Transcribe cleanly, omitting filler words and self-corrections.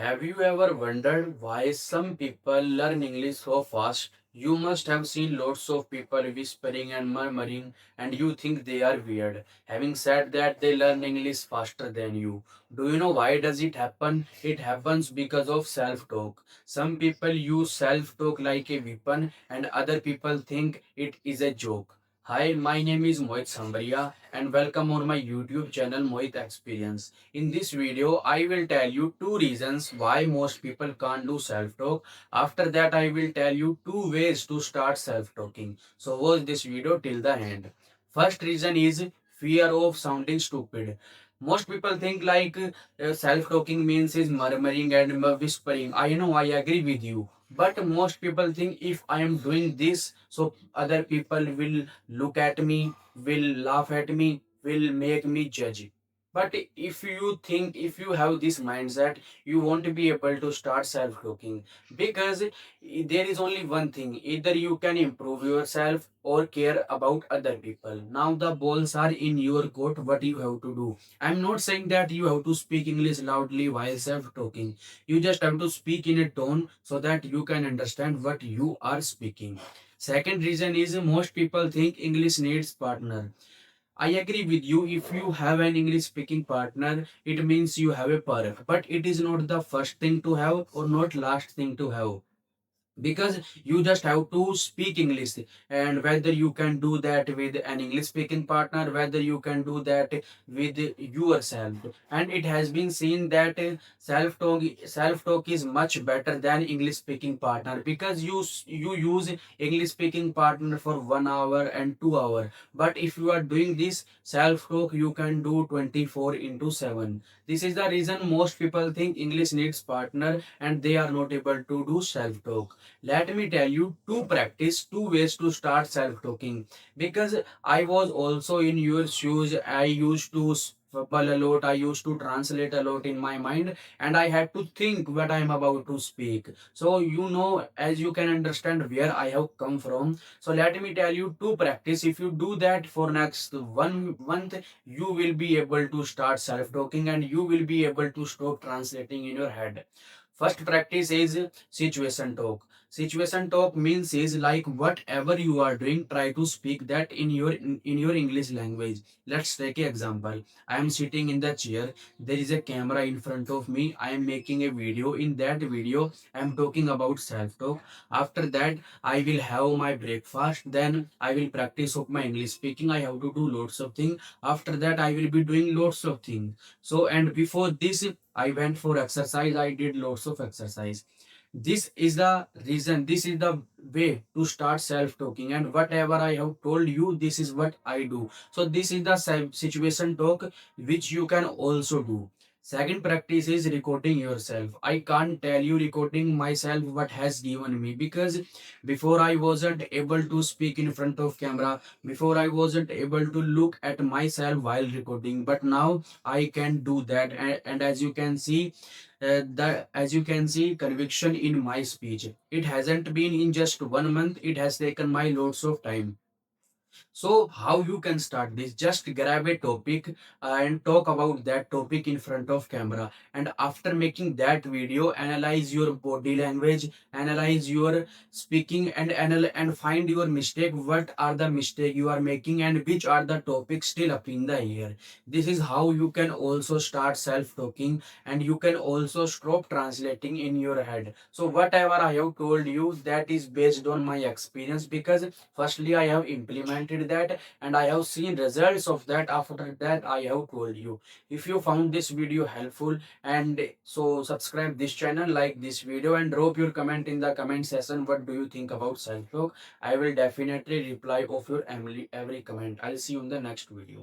Have you ever wondered why some people learn English so fast? You must have seen lots of people whispering and murmuring, and you think they are weird. Having said that, they learn English faster than you. Do you know why does it happen? It happens because of self-talk. Some people use self-talk like a weapon, and other people think it is a joke. Hi, my name is Mohit Sambria, and welcome on my YouTube channel Mohit Experience. In this video, I will tell you two reasons why most people can't do self-talk. After that, I will tell you two ways to start self-talking. So watch this video till the end. First reason is fear of sounding stupid. Most people think like self-talking means is murmuring and whispering. I know, I agree with you. But most people think if I am doing this, so other people will look at me, will laugh at me, will make me judge. But if you think, if you have this mindset, you won't be able to start self talking because there is only one thing, either you can improve yourself or care about other people. Now, the balls are in your court. What you have to do? I'm not saying that you have to speak English loudly while self talking. You just have to speak in a tone so that you can understand what you are speaking. Second reason is most people think English needs partner. I agree with you. If you have an English speaking partner, it means you have a perk. But it is not the first thing to have or not last thing to have, because you just have to speak English. And whether you can do that with an English speaking partner, whether you can do that with yourself. And it has been seen that self talk is much better than English speaking partner, because you use English speaking partner for 1 hour and 2 hour, but if you are doing this self talk, you can do 24 into 7. This is the reason most people think English needs partner and they are not able to do self talk. Let me tell you two ways to start self talking, because I was also in your shoes. I used to bubble a lot, I used to translate a lot in my mind, and I had to think what I am about to speak. So you know, as you can understand where I have come from. So let me tell you to practice. If you do that for next 1 month, you will be able to start self talking and you will be able to stop translating in your head. First practice is situation talk. Situation talk means is like whatever you are doing, try to speak that in your English language. Let's take an example. I am sitting in the chair. There is a camera in front of me. I am making a video. In that video, I am talking about self talk. After that, I will have my breakfast. Then I will practice of my English speaking. I have to do lots of things. After that, I will be doing lots of things. So, and before this, I went for exercise. I did lots of exercise. This is the reason, this is the way to start self talking. And whatever I have told you, this is what I do. So, this is the situation talk which you can also do. Second practice is recording yourself. I can't tell you recording myself what has given me, because before I wasn't able to speak in front of camera, before I wasn't able to look at myself while recording, but now I can do that. And as you can see, as you can see conviction in my speech. It hasn't been in just 1 month, it has taken my lots of time. So, how you can start this? Just grab a topic and talk about that topic in front of camera. And after making that video, analyze your body language, analyze your speaking, and and find your mistake. What are the mistake you are making, and which are the topics still up in the air? This is how you can also start self talking, and you can also stop translating in your head. So, whatever I have told you, that is based on my experience, because firstly, I have implemented that and I have seen results of that. After that, I have told you. If you found this video helpful, and so subscribe this channel, like this video, and drop your comment in the comment section. What do you think about self talk? I will definitely reply of your every comment. I'll see you in the next video.